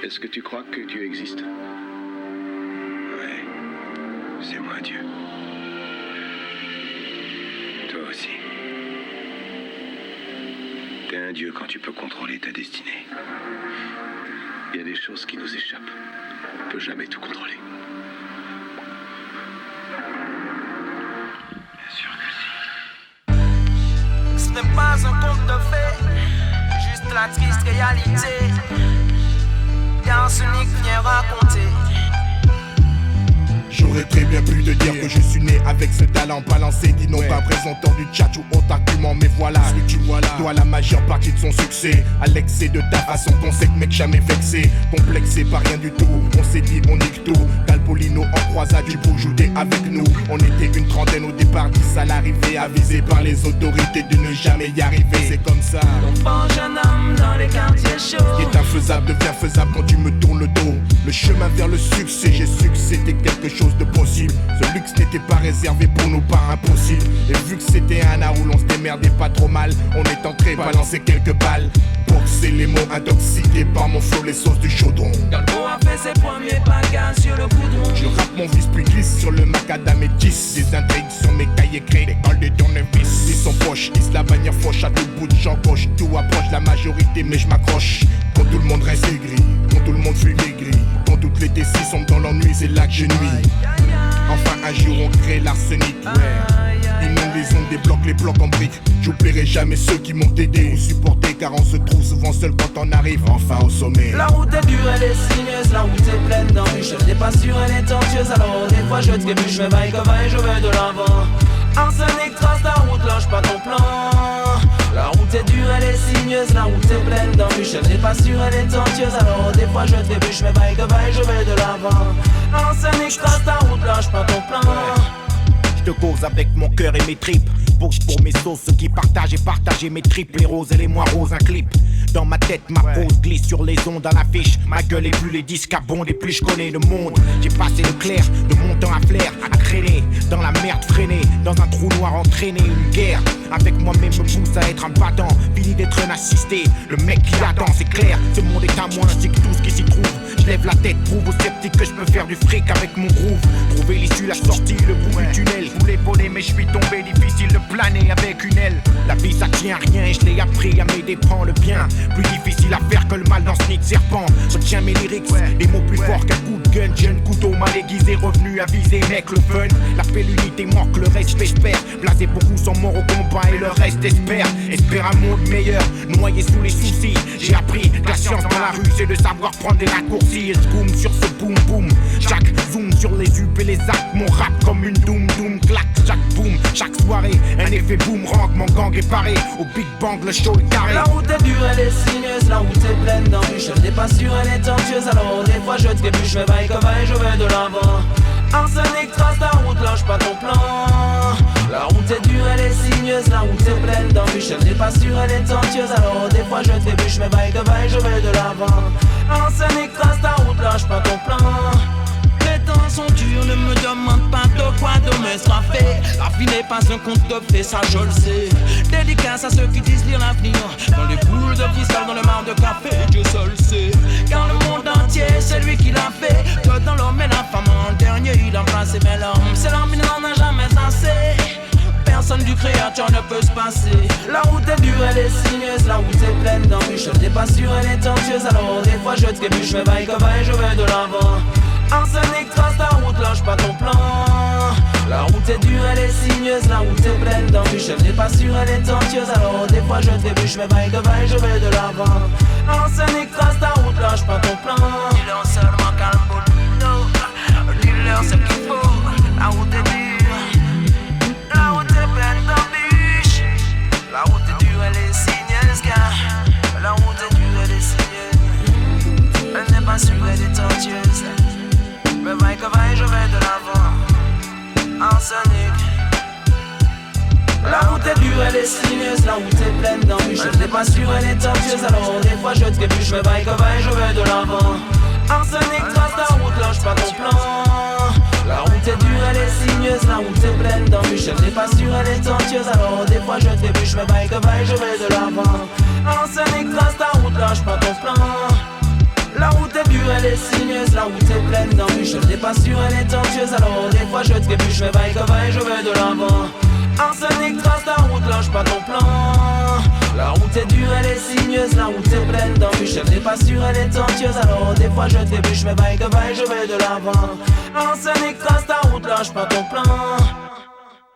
Est-ce que tu crois que Dieu existe? Ouais, c'est moi Dieu. Toi aussi. T'es un Dieu quand tu peux contrôler ta destinée. Il y a des choses qui nous échappent. On ne peut jamais tout contrôler. Bien sûr que si. Ce n'est pas un conte de fées, juste la triste réalité. Car ce n'est que vient raconter. J'aurais très bien pu te dire que je suis né avec ce talent balancé, dit non pas présentant du tchatch ou autre argument, mais voilà ce que tu vois là doit la majeure partie de son succès à l'excès de ta façon ton sec mec jamais vexé, complexé par rien du tout. On s'est dit on nique tout, Calpolino en croisade du Boujouté avec nous. On était une trentaine au départ, 10 à l'arrivée, avisé par les autorités de ne jamais y arriver. C'est comme ça. On prend jeune homme dans les quartiers chauds. Ce qui est infaisable devient faisable quand tu me tournes le dos. Le chemin vers le succès, j'ai su que c'était quelque chose de possible. Ce luxe n'était pas réservé pour nous, pas impossible. Et vu que c'était un art où l'on se démerdait pas trop mal, on est entré balancer quelques balles. Boxer les mots intoxiqués par mon flow, les sauces du chaudron. Galbo a fait ses premiers bagages sur le goudron. Je rappe mon vice puis glisse sur le macadam et 10. Des intrigues sur mes cahiers créés, l'école de tournevis. Ils sont poches, ils la bannière fauche à tout bout de champ gauche. Tout approche la majorité mais je m'accroche. Quand tout le monde reste aigri, quand tout le monde fuit maigri, quand toutes les décis sont dans l'ennui, c'est là que je nuis. Enfin un jour on crée l'arsenic, ouais. Inonde les ondes, débloque les blocs en briques. J'oublierai jamais ceux qui m'ont aidé ou supporté, car on se trouve souvent seul quand on arrive enfin au sommet. La route est dure, elle est sinueuse, la route est pleine d'embûches. Elle n'est pas sûre, elle est tortueuse, alors des fois je trébuche. Mais vaille que vaille, je vais de l'avant. Arsenic trace ta route, lâche pas ton plan. La route est dure, elle est sinueuse, la route est pleine d'embûches. Elle n'est pas sûre, elle est tortueuse, alors des fois je trébuche. Mais vaille que vaille, je vais de l'avant. Arsenic trace ta route, lâche pas ton plan. Je te cause avec mon cœur et mes tripes. Pose pour mes sauces, ceux qui partagent et partagent mes tripes. Les roses et les moins roses, un clip. Dans ma tête, ma pose glisse sur les ondes à l'affiche. Ma gueule est plus les disques abondent et plus je connais le monde. J'ai passé le clair, de mon temps à flair, à traîner dans la merde freinée, dans un trou noir entraîné. Une guerre avec moi-même me pousse à être un battant. Fini d'être un assisté, le mec qui attend, c'est clair. Ce monde est à moi ainsi que tout ce qui s'y trouve. Je lève la tête, prouve aux sceptiques que je peux faire du fric avec mon groove. Trouver l'issue, la sortie, le bout du tunnel. Je voulais voler mais je suis tombé, difficile de planer avec une aile. La vie ça tient à rien et je l'ai appris à m'aider, prends le bien. Plus difficile à faire que le mal dans ce nid de serpent. Retiens mes lyrics, des mots plus forts qu'un coup de gun. Jeune couteau mal aiguisé, revenu à viser, mec le fun. L'appel l'unité manque, le respect j'espère. Blasé beaucoup sont morts au combat et le reste espère. Espère un monde meilleur, noyé sous les soucis. J'ai appris que la science dans la rue c'est de savoir prendre des raccourcis. Et je boom sur ce boom boom. Chaque zoom sur les up et les actes. Mon rap comme une doom doom claque. Chaque boom, chaque soirée, un effet boomerang. Mon gang est paré, au Big Bang le show est carré. La route est dure, elle est sinueuse, la route est pleine d'embûches. Elle n'est pas sûre, elle est tortueuse, alors des fois je trébuche. Mais vaille que vaille, je vais de l'avant. Arsenic trace ta route, lâche pas ton plan. La route est dure, elle est sinueuse, la route est pleine d'embûches. Elle n'est pas sûre, elle est tortueuse, alors des fois je trébuche. Mais vaille que vaille, je vais de l'avant. Arsenic trace ta route, lâche pas ton plan. Les temps sont durs, ne me demande pas de quoi demain sera fait. La vie n'est pas un conte de fées, ça je le sais. Dédicace à ceux qui disent lire l'avenir. Dans les boules de cristal, dans le mar de café, Dieu seul sait. Car le monde entier, c'est lui qui l'a fait. Que dans l'homme et la femme, en dernier il a placé. Mais l'homme, c'est l'homme, il n'en a jamais assez. Personne du créateur ne peut se passer. La route est dure, elle est sinueuse, la route est pleine d'embûches. Elle n'est pas sûre, elle est tortueuse, alors des fois je trébuche. Mais vaille que vaille, je vais de l'avant. Arsenic trace ta route, lâche pas ton plan. La route est dure, elle est sinueuse, la route est pleine d'embûches. Elle n'est pas sûre, elle est tortueuse, alors des fois je trébuche. Mais vaille que vaille, je vais de l'avant. Arsenic trace ta route, lâche pas ton plan. Dis-leur seulement calme, dis-leur ce qu'il faut. La route est dure, la route est pleine d'embûches. La route est dure, elle est sinueuse, car la route est dure, elle est sinueuse. Elle n'est pas sûre, elle est tortueuse. Mais vaille que vaille, je vais de l'avant. Arsenic. La route est dure, elle est sinueuse, la route est pleine d'embûches. Elle n'est pas sûre, elle est tortueuse, alors des fois je trébuche. Mais vaille que vaille, je vais de l'avant. Arsenic trace ta route, lâche pas ton plan. La route est dure, elle est sinueuse, la route est pleine d'embûches. Elle n'est pas sûre, elle est tortueuse, alors des fois je trébuche. Mais vaille que vaille, je vais de l'avant. Arsenic trace ta route, lâche pas ton plan. La route est dure, elle est sinueuse, la route est pleine d'embûches. Je n'ai pas sûr, elle est tortueuse, alors des fois je trébuche, mais vaille que vaille, je vais de l'avant. Arsenic, trace ta route, lâche pas ton plan. La route est dure, elle est sinueuse, la route est pleine d'embûches. Je n'ai pas sûr, elle est tortueuse, alors des fois je trébuche, mais vaille que vaille, je vais de l'avant. Arsenic, trace ta route, lâche pas ton plan.